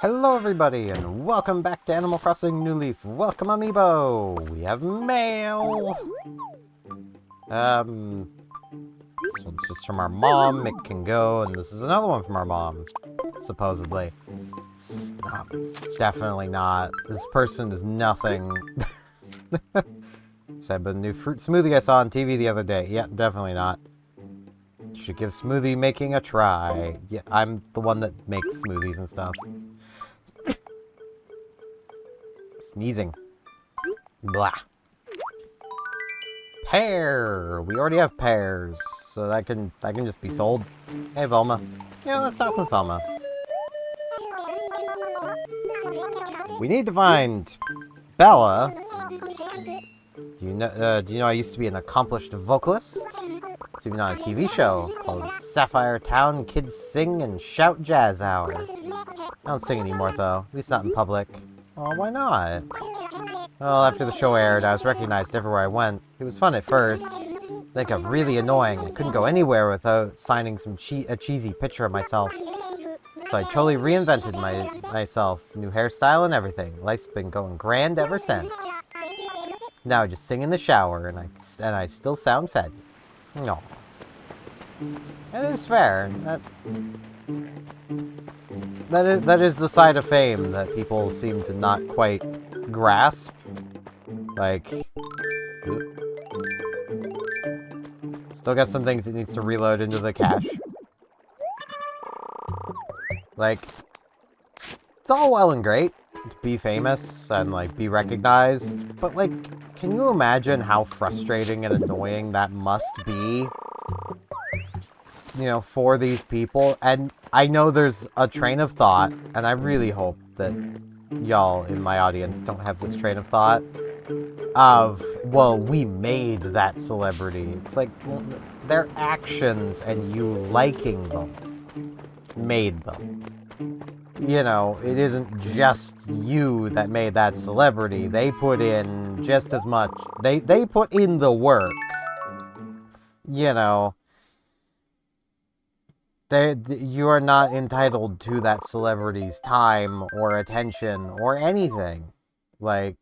Hello everybody, and welcome back to Animal Crossing New Leaf. Welcome, Amiibo! We have mail! This one's just from our mom, it can go, and this is another one from our mom, supposedly. It's definitely not. This person is nothing. Said, but a new fruit smoothie I saw on TV the other day. Yeah, definitely not. Should give smoothie making a try. Yeah, I'm the one that makes smoothies and stuff. Sneezing. Blah. Pear! We already have pears, so that can just be sold. Hey, Velma. Yeah, let's talk with Velma. We need to find Bella. Do you know I used to be an accomplished vocalist? It's even on a TV show called Sapphire Town Kids Sing and Shout Jazz Hour. I don't sing anymore, though. At least not in public. Oh, why not? Well, after the show aired, I was recognized everywhere I went. It was fun at first. Then it got really annoying. I couldn't go anywhere without signing a cheesy picture of myself. So I totally reinvented myself. New hairstyle and everything. Life's been going grand ever since. Now I just sing in the shower, and I still sound fabulous. No. That is fair. That is the side of fame that people seem to not quite grasp. Like, still got some things it needs to reload into the cache. Like, it's all well and great to be famous and, like, be recognized, but, like, can you imagine how frustrating and annoying that must be? You know, for these people? And I know there's a train of thought, and I really hope that y'all in my audience don't have this train of thought of, well, we made that celebrity. It's like, well, their actions and you liking them made them. You know, it isn't just you that made that celebrity. They put in just as much. They put in the work. You know. You are not entitled to that celebrity's time or attention or anything. Like,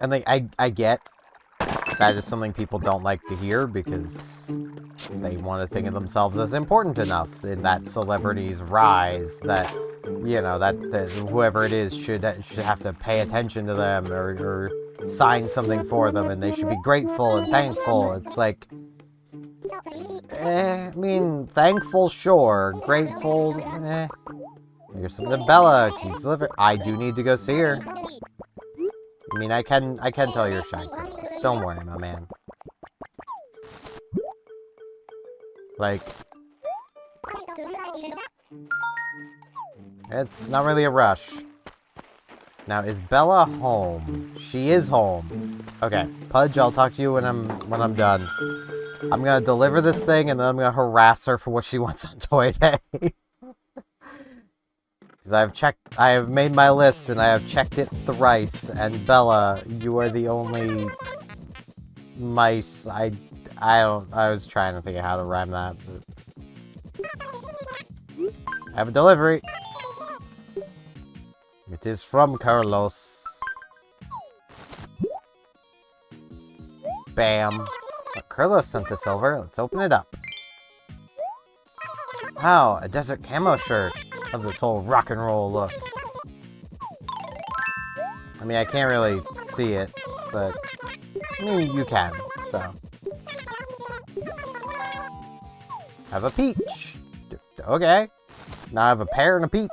and like, I get that is something people don't like to hear because they want to think of themselves as important enough in that celebrity's rise that, you know, that whoever it is should have to pay attention to them or sign something for them, and they should be grateful and thankful. It's like, I mean, thankful, sure. Grateful, Here's something to Bella. Can you deliver? I do need to go see her. I mean, I can tell you're shy, Chris. Don't worry, my man. Like, it's not really a rush. Now, is Bella home? She is home. Okay, Pudge, I'll talk to you when I'm done. I'm gonna deliver this thing, and then I'm gonna harass her for what she wants on Toy Day. Because I have made my list, and I have checked it thrice, and Bella, you are the only mice. I was trying to think of how to rhyme that, but I have a delivery. It is from Carlos. Bam. Carlos sent this over. Let's open it up. Wow, a desert camo shirt. Of this whole rock and roll look. I mean, I can't really see it, but I mean, you can, so. I have a peach. Okay. Now I have a pear and a peach.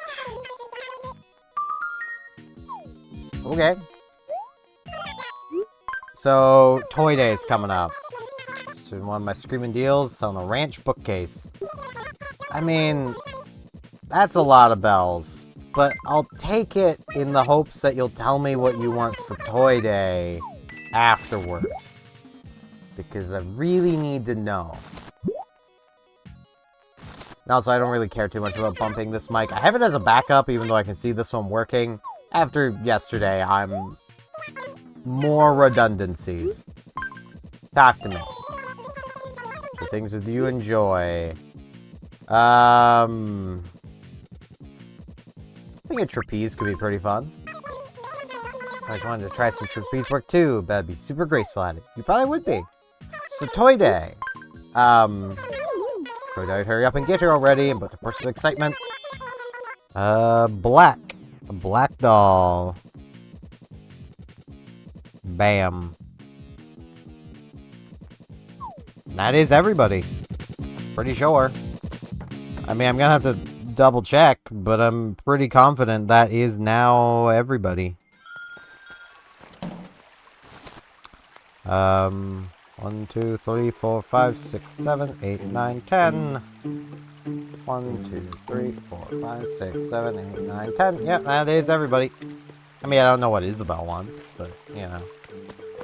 Okay. So, Toy Day is coming up. So one of my screaming deals, selling a ranch bookcase. I mean, that's a lot of bells, but I'll take it in the hopes that you'll tell me what you want for Toy Day afterwards. Because I really need to know. And also, I don't really care too much about bumping this mic. I have it as a backup, even though I can see this one working. After yesterday, I'm... more redundancies. Talk to me. The things that you enjoy. I think a trapeze could be pretty fun. I just wanted to try some trapeze work too, but I'd be super graceful at it. You probably would be. So Toy Day. Toy Day, hurry up and get here already and put the burst of excitement. Black. A black doll. Bam. That is everybody. Pretty sure. I mean, I'm gonna have to double check, but I'm pretty confident that is now everybody. 1, 2, 3, 4, 5, 6, 7, 8, 9, 10. 1, 2, 3, 4, 5, 6, 7, 8, 9, 10. Yeah, that is everybody. I mean, I don't know what Isabel wants, but, you know.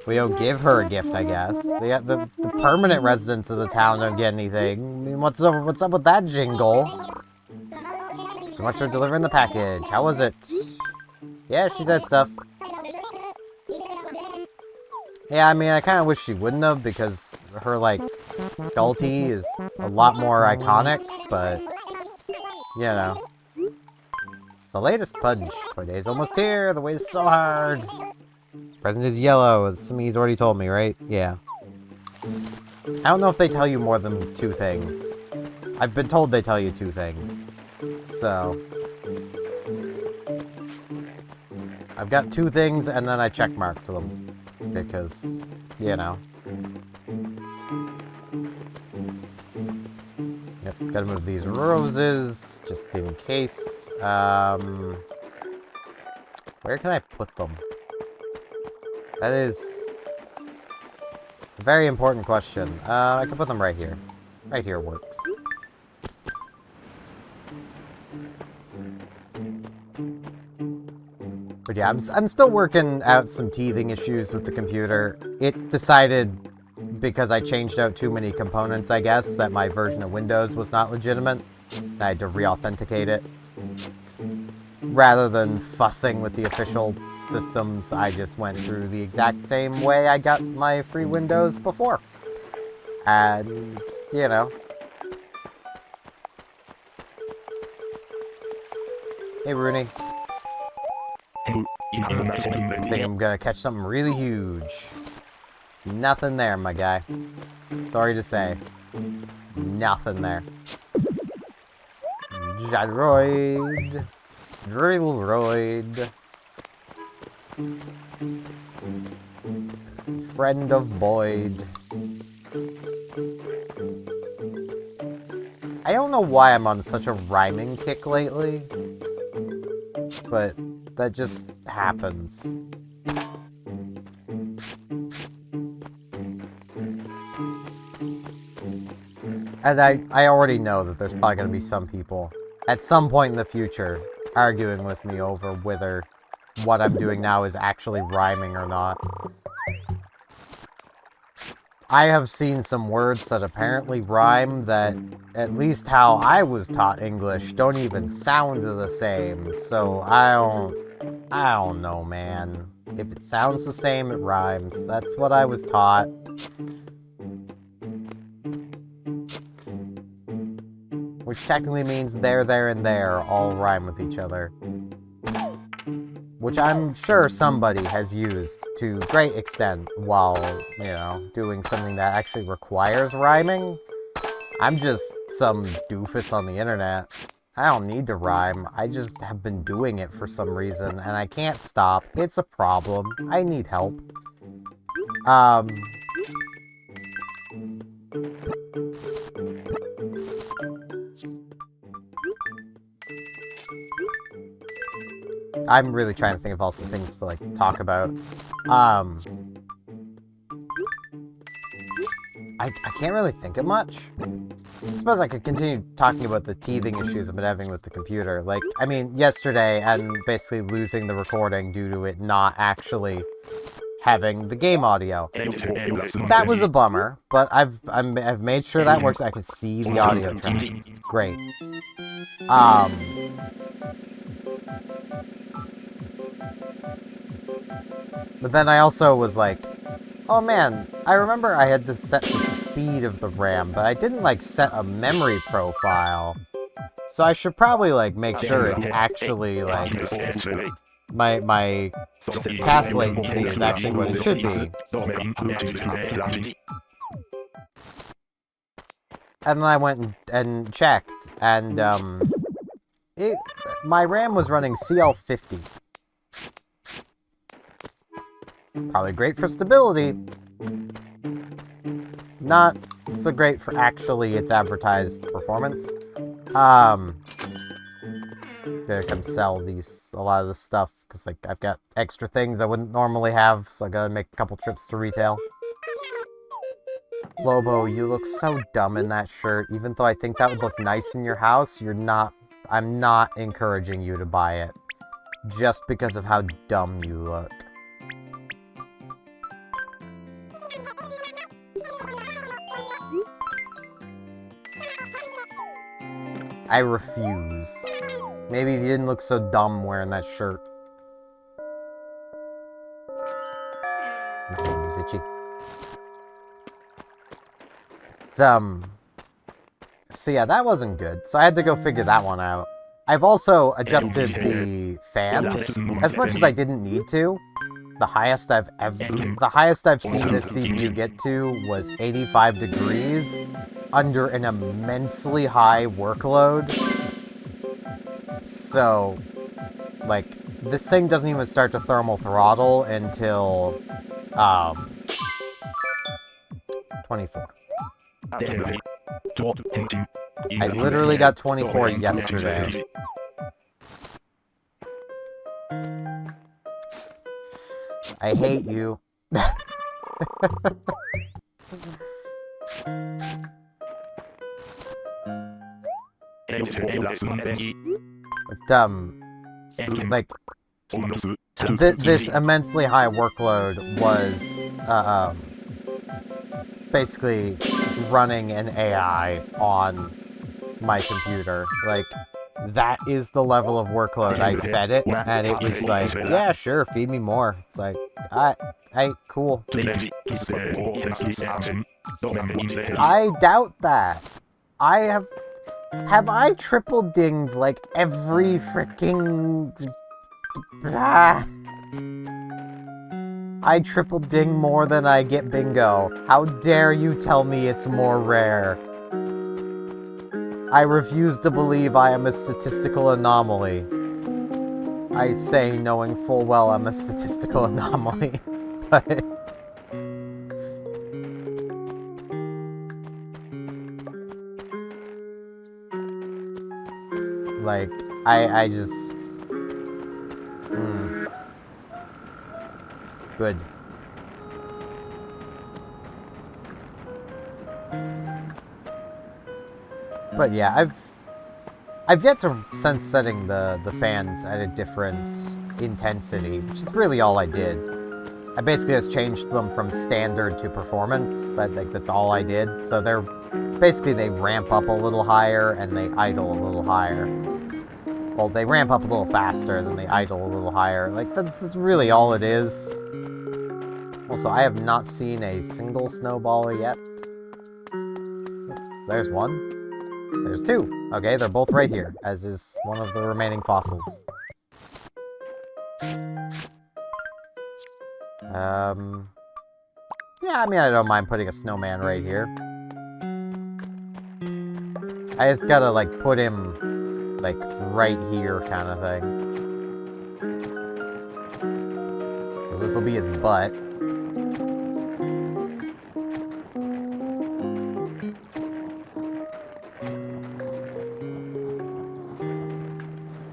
We don't give her a gift, I guess. The permanent residents of the town don't get anything. I mean, what's up with that jingle? So much for delivering the package. How was it? Yeah, she said stuff. Yeah, I mean, I kind of wish she wouldn't have, because her, like, skull tee is a lot more iconic, but, you know. It's the latest punch. Toy Day's almost here. The wait is so hard. This present is yellow. It's something he's already told me, right? Yeah. I don't know if they tell you more than 2 things. I've been told they tell you 2 things. So. I've got 2 things, and then I checkmarked them. Because, you know. Yep, gotta move these roses, just in case. Where can I put them? That is a very important question. I can put them right here. Right here works. But yeah, I'm still working out some teething issues with the computer. It decided, because I changed out too many components, I guess, that my version of Windows was not legitimate. I had to re-authenticate it. Rather than fussing with the official systems, I just went through the exact same way I got my free Windows before. And, you know. Hey, Rooney. I think I'm gonna catch something really huge. There's nothing there, my guy. Sorry to say. Nothing there. Jadroid. Drillroid. Friend of Boyd. I don't know why I'm on such a rhyming kick lately, but that just happens. And I already know that there's probably going to be some people at some point in the future arguing with me over whether what I'm doing now is actually rhyming or not. I have seen some words that apparently rhyme that, at least how I was taught English, don't even sound the same. So I don't know, man. If it sounds the same, it rhymes. That's what I was taught. Which technically means there, and there all rhyme with each other. Which I'm sure somebody has used to great extent while, you know, doing something that actually requires rhyming. I'm just some doofus on the internet. I don't need to rhyme. I just have been doing it for some reason, and I can't stop. It's a problem. I need help. I'm really trying to think of also things to, like, talk about. I can't really think of much. I suppose I could continue talking about the teething issues I've been having with the computer. Like, I mean, yesterday, and basically losing the recording due to it not actually having the game audio. That was a bummer, but I've made sure that works. I can see the audio tracks. It's great. But then I also was like, oh man, I remember I had to set the speed of the RAM, but I didn't, like, set a memory profile. So I should probably, like, make sure it's actually, like, my cast latency is actually what it should be. And then I went and checked, and, my RAM was running CL50. Probably great for stability. Not so great for actually its advertised performance. Gonna come sell a lot of this stuff, because, like, I've got extra things I wouldn't normally have, so I gotta make a couple trips to retail. Lobo, you look so dumb in that shirt. Even though I think that would look nice in your house, I'm not encouraging you to buy it. Just because of how dumb you look. I refuse. Maybe if you didn't look so dumb wearing that shirt. My hand is itchy. So yeah, that wasn't good. So I had to go figure that one out. I've also adjusted the fans as much as I didn't need to. The highest I've seen this CPU get to was 85 degrees under an immensely high workload. So, like, this thing doesn't even start to thermal throttle until 24. I literally got 24 yesterday. I hate you. But, like, this immensely high workload was, basically running an AI on my computer. Like, that is the level of workload I fed it, and it was like, yeah, sure, feed me more. It's like, hey, cool. I doubt that. Have I triple dinged, like, every freaking... I triple ding more than I get bingo. How dare you tell me it's more rare? I refuse to believe I am a statistical anomaly. I say knowing full well I'm a statistical anomaly, but... like, I just... Good. But yeah, I've yet to since setting the fans at a different intensity, which is really all I did. I basically just changed them from standard to performance. That's all I did. So they ramp up a little higher and they idle a little higher. Well, they ramp up a little faster, then they idle a little higher. Like, that's really all it is. Also, I have not seen a single snowballer yet. There's one. There's two. Okay, they're both right here, as is one of the remaining fossils. Yeah, I mean, I don't mind putting a snowman right here. I just gotta, like, put him, like, right here kind of thing. So this'll be his butt.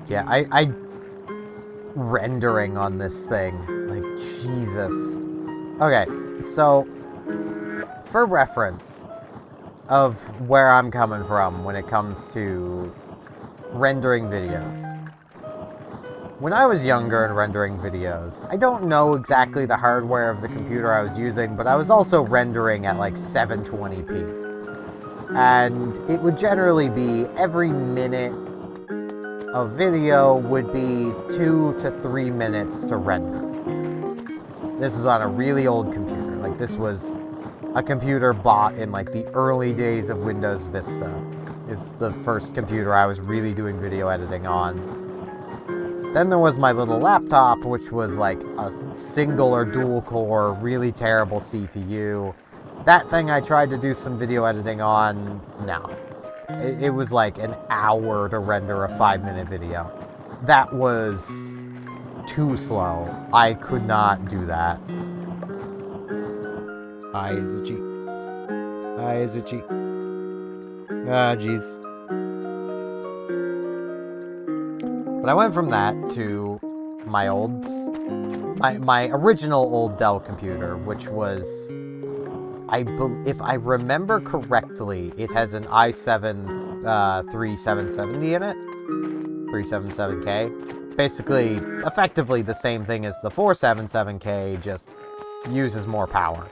Yeah, I rendering on this thing, like, Jesus. Okay, so, for reference of where I'm coming from when it comes to rendering videos. When I was younger and rendering videos, I don't know exactly the hardware of the computer I was using, but I was also rendering at like 720p. And it would generally be every minute of video would be 2 to 3 minutes to render. This was on a really old computer. Like, this was a computer bought in like the early days of Windows Vista. It's the first computer I was really doing video editing on. Then there was my little laptop, which was like a single or dual core, really terrible CPU. That thing I tried to do some video editing on, no. It was like an hour to render a 5-minute video. That was too slow. I could not do that. Hi, is it cheap? Hi, is it cheap? Ah, jeez. But I went from that to my my original old Dell computer, which was, if I remember correctly, it has an i7 3770 in it, 377K. Basically, effectively the same thing as the 477K, just uses more power.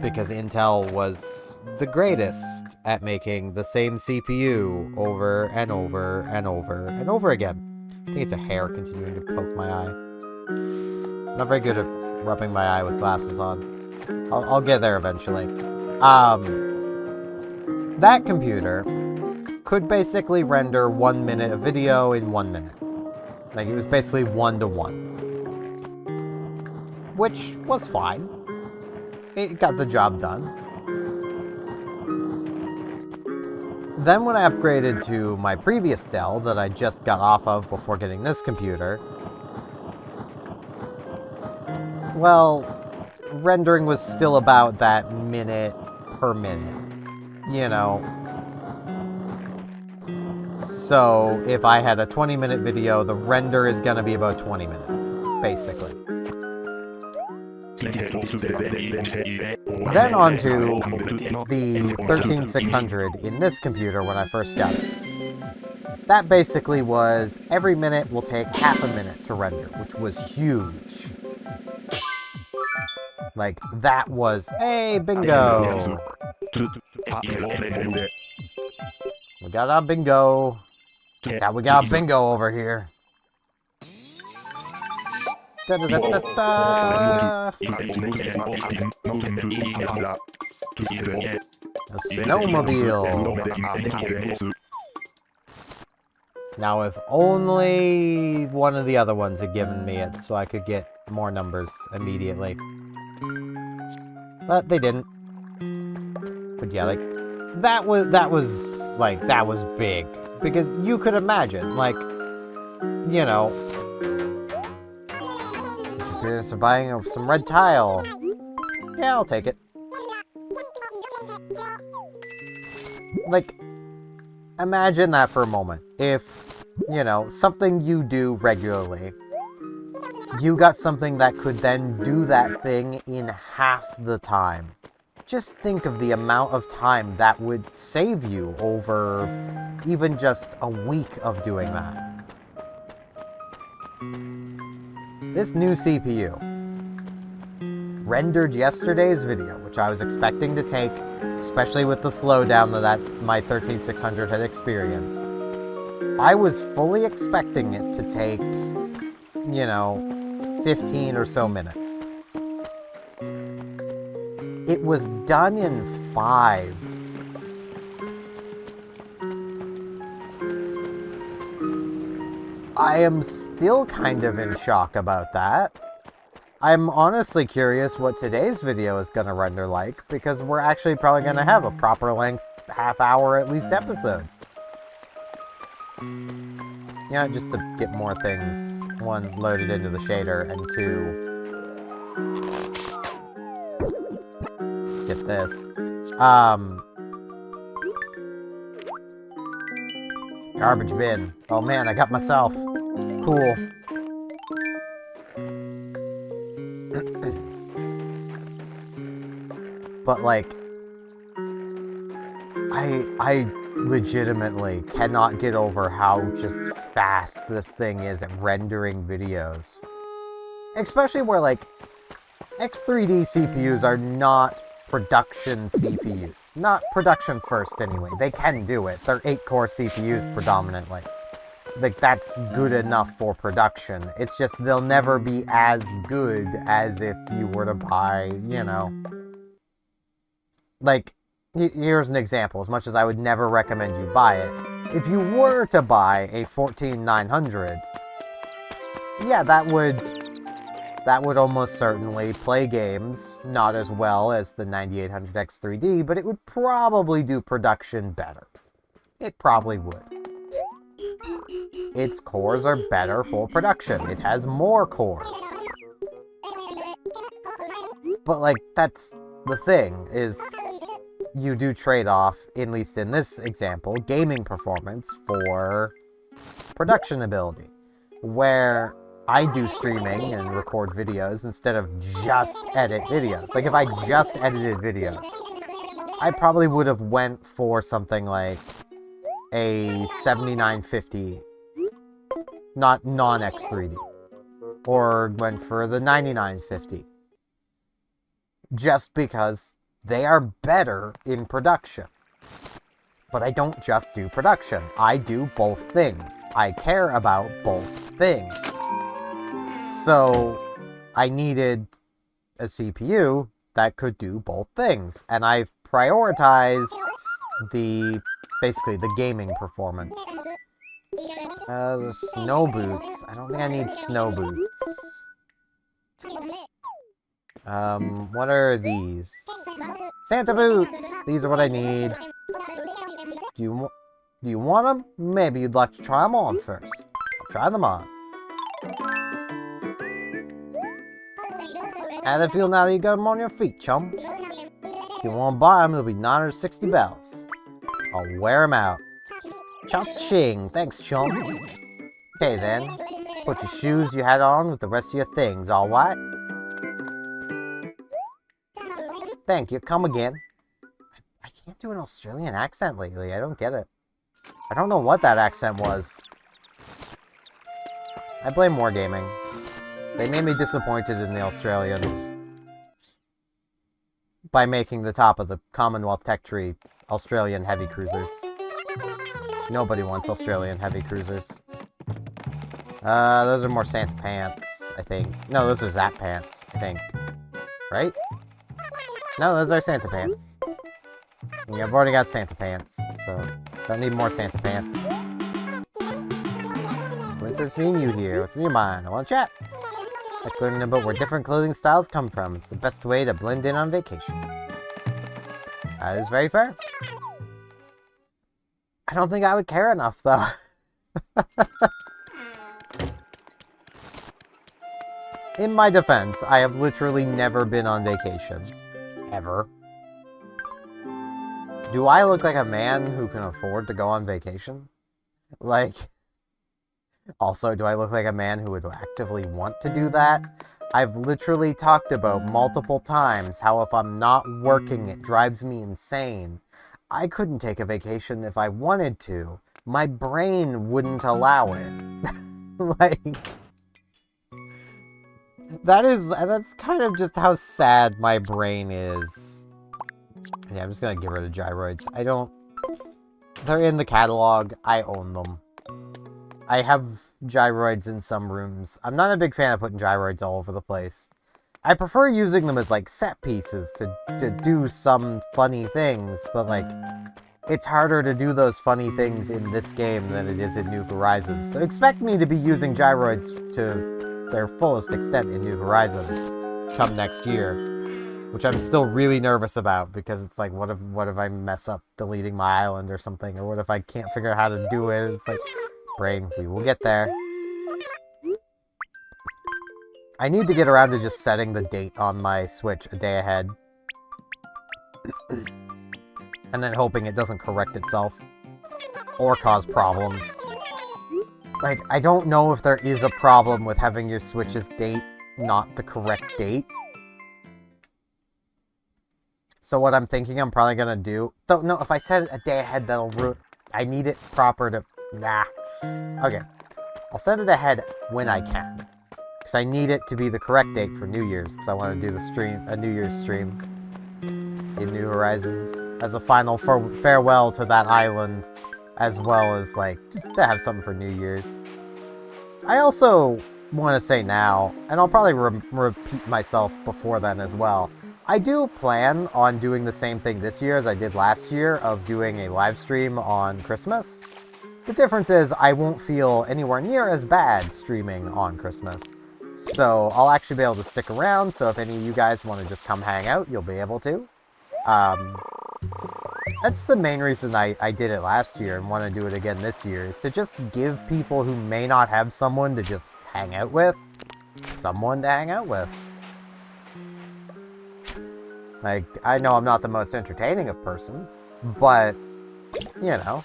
Because Intel was the greatest at making the same CPU over and over and over and over again. I think it's a hair continuing to poke my eye. I'm not very good at rubbing my eye with glasses on. I'll get there eventually. That computer could basically render 1 minute of video in 1 minute. Like, it was basically 1-to-1. Which was fine. It got the job done. Then when I upgraded to my previous Dell that I just got off of before getting this computer, well, rendering was still about that minute per minute, you know. So if I had a 20-minute video, the render is going to be about 20 minutes, basically. Then onto the 13600 in this computer when I first got it. That basically was every minute will take half a minute to render, which was huge. Like, that was, hey, bingo! We got our bingo. Yeah, we got a bingo over here. Da, da, da, da, da. A snowmobile. Now, if only one of the other ones had given me it so I could get more numbers immediately. But they didn't. But yeah, like, that was big. Because you could imagine, like, you know, curious of buying some red tile. Yeah, I'll take it. Like, imagine that for a moment. If, you know, something you do regularly, you got something that could then do that thing in half the time. Just think of the amount of time that would save you over even just a week of doing that. This new CPU rendered yesterday's video, which I was expecting to take, especially with the slowdown that my 13600 had experienced. I was fully expecting it to take, you know, 15 or so minutes. It was done in 5. I am still kind of in shock about that. I'm honestly curious what today's video is going to render like, because we're actually probably going to have a proper length, half-hour at least episode. You know, just to get more things, 1, loaded into the shader, and 2, get this. Garbage bin. Oh man, I got myself. Cool. But like, I legitimately cannot get over how just fast this thing is at rendering videos. Especially where, like, X3D CPUs are not production CPUs. Not production first, anyway. They can do it. They're 8-core CPUs predominantly. Like, that's good enough for production. It's just they'll never be as good as if you were to buy, you know... Like, here's an example. As much as I would never recommend you buy it, if you were to buy a 14900, yeah, that would almost certainly play games not as well as the 9800 X3D, but it would probably do production better. It probably would. Its cores are better for production. It has more cores. But, like, that's the thing, is you do trade off, at least in this example, gaming performance for production ability. Where I do streaming and record videos instead of just edit videos. Like, if I just edited videos, I probably would have went for something like a 7950, not non-X3D, or went for the 9950. Just because they are better in production. But I don't just do production. I do both things. I care about both things. So, I needed a CPU that could do both things. And I've prioritized basically the gaming performance. The snow boots. I don't think I need snow boots. What are these? Santa boots! These are what I need. Do you want them? Maybe you'd like to try them on first. I'll try them on. How do they feel now that you got them on your feet, chum? If you want to buy them, it'll be 960 bells. I'll wear them out. Cha-ching! Thanks, chum. Okay, then. Put your shoes you had on with the rest of your things, alright? Thank you. Come again. I can't do an Australian accent lately. I don't get it. I don't know what that accent was. I blame Wargaming. They made me disappointed in the Australians by making the top of the Commonwealth Tech Tree Australian heavy cruisers. Nobody wants Australian heavy cruisers. Those are more Santa pants, I think. No, those are Zap pants, I think. Right? No, those are Santa pants. Yeah, I've already got Santa pants, so don't need more Santa pants. So it's me and you here. What's in your mind? I want to chat. Like learning about where different clothing styles come from. It's the best way to blend in on vacation. That is very fair. I don't think I would care enough, though. In my defense, I have literally never been on vacation. Ever. Do I look like a man who can afford to go on vacation? Like, also, do I look like a man who would actively want to do that? I've literally talked about multiple times how if I'm not working, it drives me insane. I couldn't take a vacation if I wanted to. My brain wouldn't allow it. Like... That's kind of just how sad my brain is. Yeah, I'm just gonna get rid of gyroids. They're in the catalog. I own them. I have gyroids in some rooms. I'm not a big fan of putting gyroids all over the place. I prefer using them as, like, set pieces to do some funny things, but, like, it's harder to do those funny things in this game than it is in New Horizons. So expect me to be using gyroids to their fullest extent in New Horizons come next year, which I'm still really nervous about, because it's like, what if I mess up deleting my island or something, or what if I can't figure out how to do it? It's like, brain, we will get there. I need to get around to just setting the date on my Switch a day ahead, and then hoping it doesn't correct itself or cause problems. Like, I don't know if there is a problem with having your Switch's date not the correct date. So what I'm thinking I'm probably gonna do... Don't know, if I set it a day ahead, that'll I need it proper to... Nah. Okay. I'll set it ahead when I can. Because I need it to be the correct date for New Year's. Because I want to do the stream, a New Year's stream in New Horizons. As a final farewell to that island. As well as, like, just to have something for New Year's. I also want to say now, and I'll probably repeat myself before then as well, I do plan on doing the same thing this year as I did last year of doing a live stream on Christmas. The difference is I won't feel anywhere near as bad streaming on Christmas. So I'll actually be able to stick around, so if any of you guys want to just come hang out, you'll be able to. That's the main reason I did it last year and want to do it again this year, is to just give people who may not have someone to just hang out with, someone to hang out with. Like, I know I'm not the most entertaining of person, but, you know.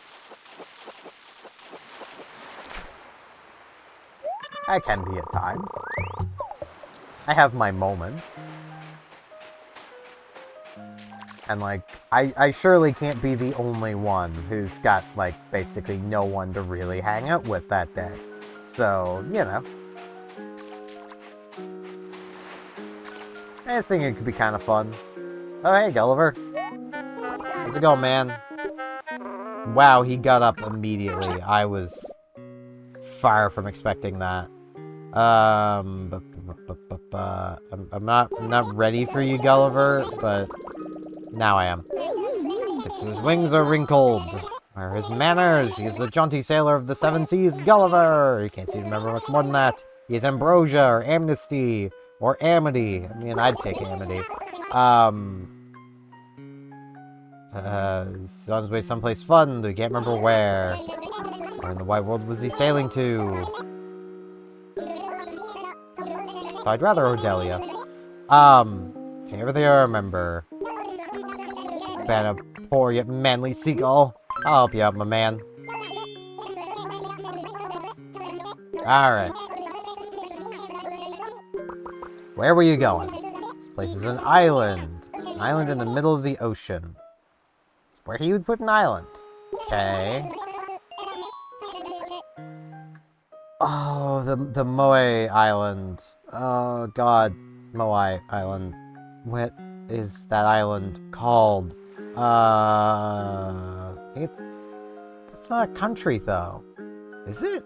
I can be at times. I have my moments. And, like, I surely can't be the only one who's got, like, basically no one to really hang out with that day. So, you know. I just think it could be kind of fun. Oh, hey, Gulliver. How's it going, man? Wow, he got up immediately. I was far from expecting that. I'm not ready for you, Gulliver, but now I am. Six of his wings are wrinkled. Where are his manners? He is the jaunty sailor of the seven seas, Gulliver. You can't seem to remember much more than that. He is ambrosia, or amnesty, or amity. I mean, I'd take amity. He's on his way someplace fun, though he can't remember where. Where in the wide world was he sailing to? So I'd rather Odelia. Take everything I remember. Been a poor yet manly seagull. I'll help you out, my man. Alright. Where were you going? This place is an island. It's an island in the middle of the ocean. It's where he would put an island. Okay. Oh, the Moe Island. Oh, God. Moai Island. What is that island called? I think it's not a country, though. Is it?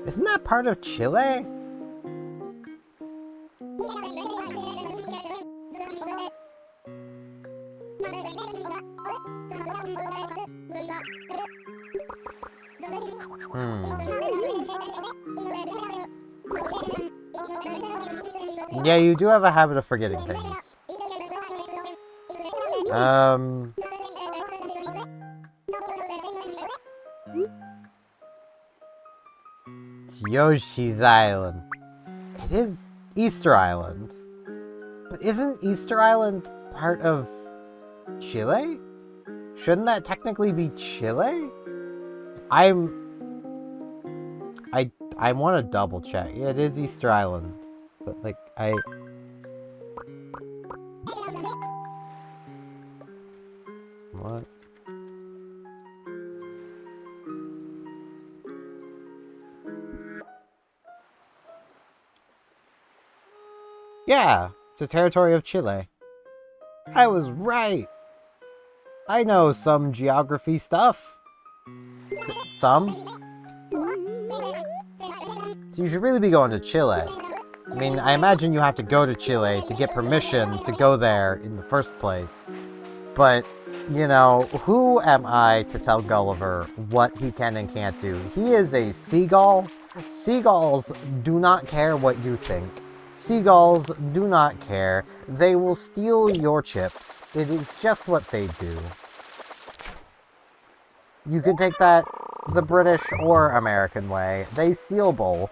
Isn't that part of Chile? Yeah, you do have a habit of forgetting things. It's Yoshi's Island. It is Easter Island. But isn't Easter Island part of Chile? Shouldn't that technically be Chile? I want to double check. Yeah, it is Easter Island. But, like, What? Yeah, it's a territory of Chile. I was right. I know some geography stuff. Some. So you should really be going to Chile. I mean, I imagine you have to go to Chile to get permission to go there in the first place. But, you know, who am I to tell Gulliver what he can and can't do? He is a seagull. Seagulls do not care what you think. Seagulls do not care. They will steal your chips. It is just what they do. You could take that the British or American way. They steal both.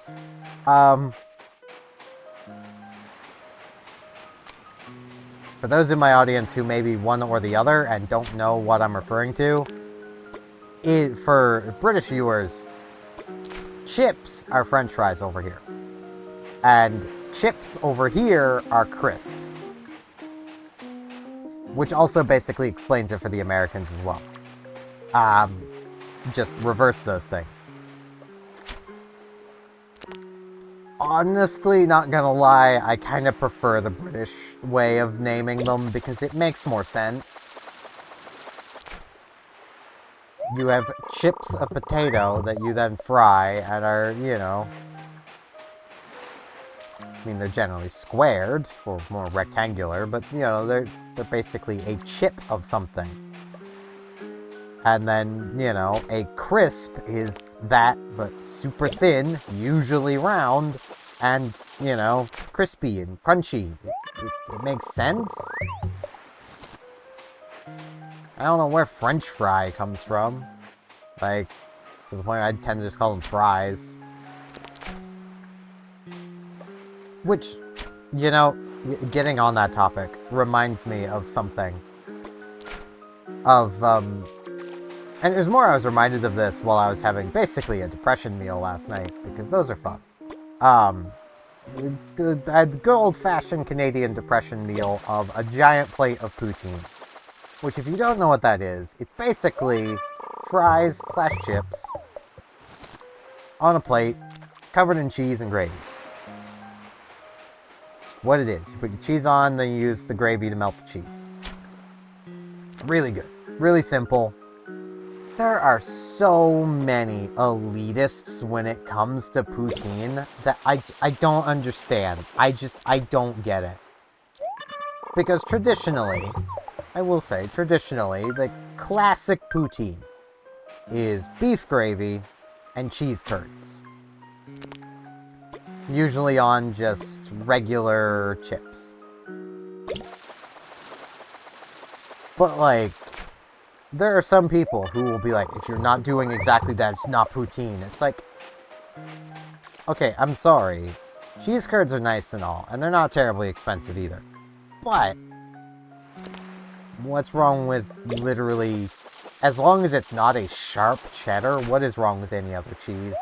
For those in my audience who may be one or the other and don't know what I'm referring to, for British viewers, chips are French fries over here. And chips over here are crisps. Which also basically explains it for the Americans as well. Just reverse those things. Honestly, not gonna lie, I kind of prefer the British way of naming them because it makes more sense. You have chips of potato that you then fry and are, you know... I mean, they're generally squared, or more rectangular, but, you know, they're basically a chip of something. And then, you know, a crisp is that, but super thin, usually round, and, you know, crispy and crunchy. It makes sense. I don't know where French fry comes from. Like, to the point I tend to just call them fries. Which, you know, getting on that topic reminds me of something. And it was more I was reminded of this while I was having basically a depression meal last night, because those are fun. I had the good old-fashioned Canadian depression meal of a giant plate of poutine. Which, if you don't know what that is, it's basically fries / chips on a plate, covered in cheese and gravy. It's what it is. You put your cheese on, then you use the gravy to melt the cheese. Really good. Really simple. There are so many elitists when it comes to poutine that I don't understand. I don't get it. Because traditionally, I will say, traditionally, the classic poutine is beef gravy and cheese curds. Usually on just regular chips. But, like, there are some people who will be like, if you're not doing exactly that, it's not poutine. It's like, okay, I'm sorry. Cheese curds are nice and all, and they're not terribly expensive either. But what's wrong with literally, as long as it's not a sharp cheddar, what is wrong with any other cheese?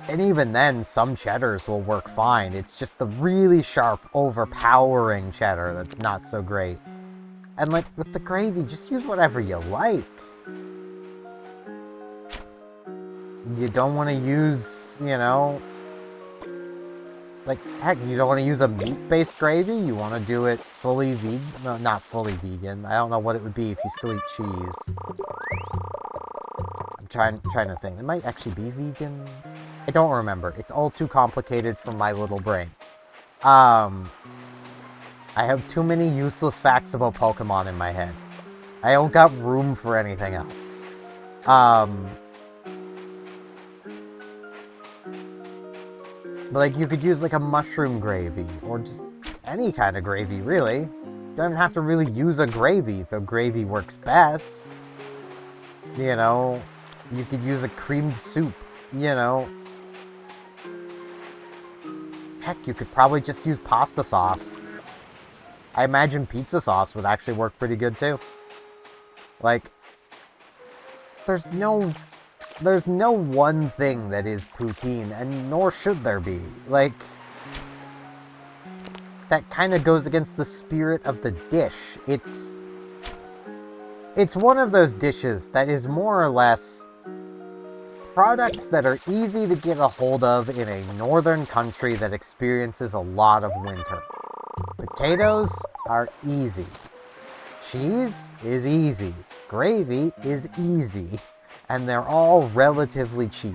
And even then, some cheddars will work fine. It's just the really sharp, overpowering cheddar that's not so great. And like, with the gravy, just use whatever you like. You don't want to use, you know... Like, heck, you don't want to use a meat-based gravy? You want to do it fully vegan? No, not fully vegan. I don't know what it would be if you still eat cheese. I'm trying to think. It might actually be vegan? I don't remember. It's all too complicated for my little brain. I have too many useless facts about Pokemon in my head. I don't got room for anything else. But, like, you could use, like, a mushroom gravy, or just any kind of gravy, really. You don't even have to really use a gravy, though gravy works best. You know, you could use a creamed soup, you know. Heck, you could probably just use pasta sauce. I imagine pizza sauce would actually work pretty good, too. Like, there's no one thing that is poutine, and nor should there be. Like, that kind of goes against the spirit of the dish. It's one of those dishes that is more or less products that are easy to get a hold of in a northern country that experiences a lot of winter. Potatoes are easy. Cheese is easy. Gravy is easy. And they're all relatively cheap.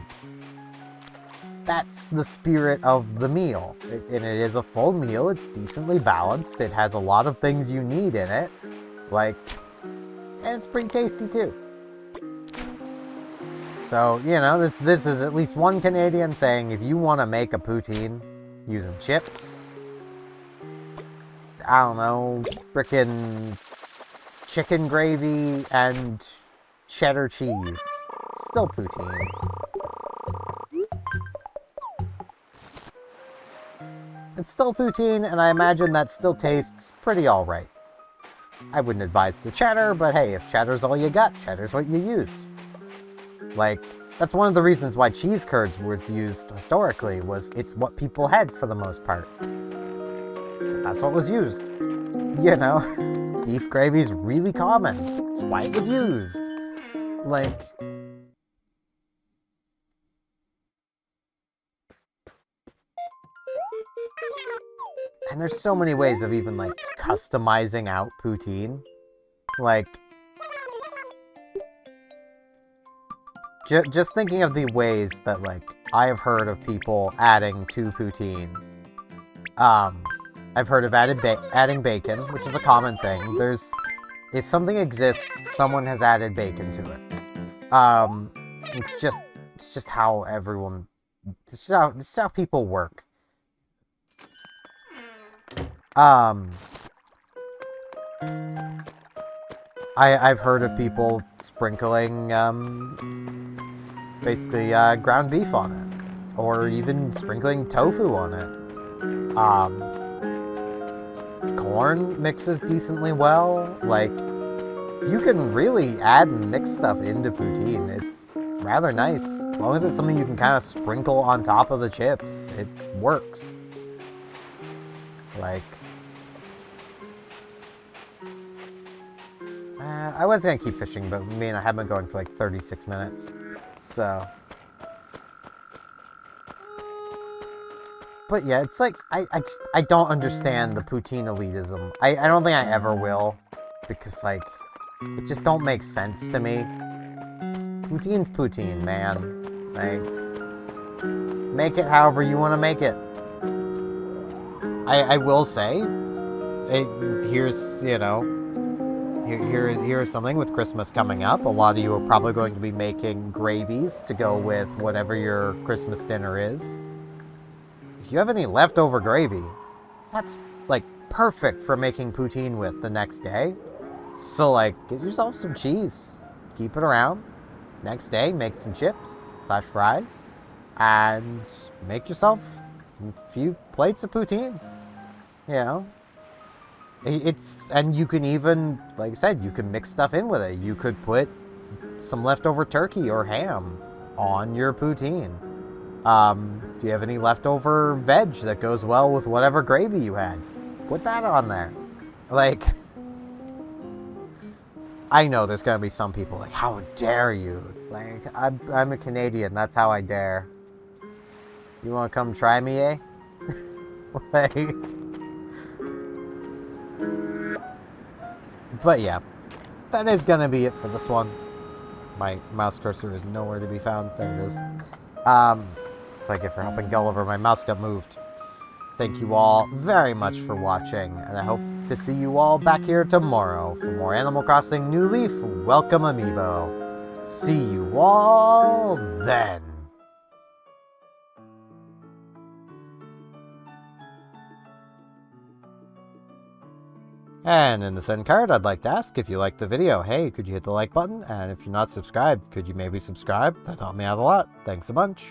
That's the spirit of the meal. And it is a full meal. It's decently balanced. It has a lot of things you need in it. Like, and it's pretty tasty too. So, you know, this is at least one Canadian saying if you want to make a poutine using chips, I don't know, frickin' chicken gravy and cheddar cheese. Still poutine. It's still poutine, and I imagine that still tastes pretty alright. I wouldn't advise the cheddar, but hey, if cheddar's all you got, cheddar's what you use. Like, that's one of the reasons why cheese curds was used historically, was it's what people had for the most part. So that's what was used. You know? beef gravy's really common. That's why it was used. Like... And there's so many ways of even, like, customizing out poutine. Like... Just thinking of the ways that, like, I have heard of people adding to poutine. I've heard of adding bacon, which is a common thing. If something exists, someone has added bacon to it. It's just how everyone... This is how people work. I've heard of people sprinkling, basically, ground beef on it. Or even sprinkling tofu on it. Corn mixes decently well. Like, you can really add and mix stuff into poutine. It's rather nice. As long as it's something you can kind of sprinkle on top of the chips, it works. Like... I was gonna keep fishing, but me and I have been going for like 36 minutes. So... But yeah, it's like, I don't understand the poutine elitism. I don't think I ever will. Because, like, it just don't make sense to me. Poutine's poutine, man. Like, make it however you want to make it. I will say, here's, you know, here's something with Christmas coming up. A lot of you are probably going to be making gravies to go with whatever your Christmas dinner is. If you have any leftover gravy, that's, like, perfect for making poutine with the next day. So, like, get yourself some cheese. Keep it around. Next day, make some chips, / fries, and make yourself a few plates of poutine. You know? And you can even, like I said, you can mix stuff in with it. You could put some leftover turkey or ham on your poutine. If you have any leftover veg that goes well with whatever gravy you had, put that on there. Like, I know there's gonna be some people like, how dare you? It's like, I'm a Canadian, that's how I dare. You wanna come try me, eh? Like... But yeah, that is gonna be it for this one. My mouse cursor is nowhere to be found. There it is. So I get for helping Gulliver. My mouse got moved. Thank you all very much for watching, and I hope to see you all back here tomorrow for more Animal Crossing New Leaf Welcome Amiibo. See you all then. And in this end card, I'd like to ask if you liked the video, hey, could you hit the like button? And if you're not subscribed, could you maybe subscribe? That'd help me out a lot. Thanks a bunch.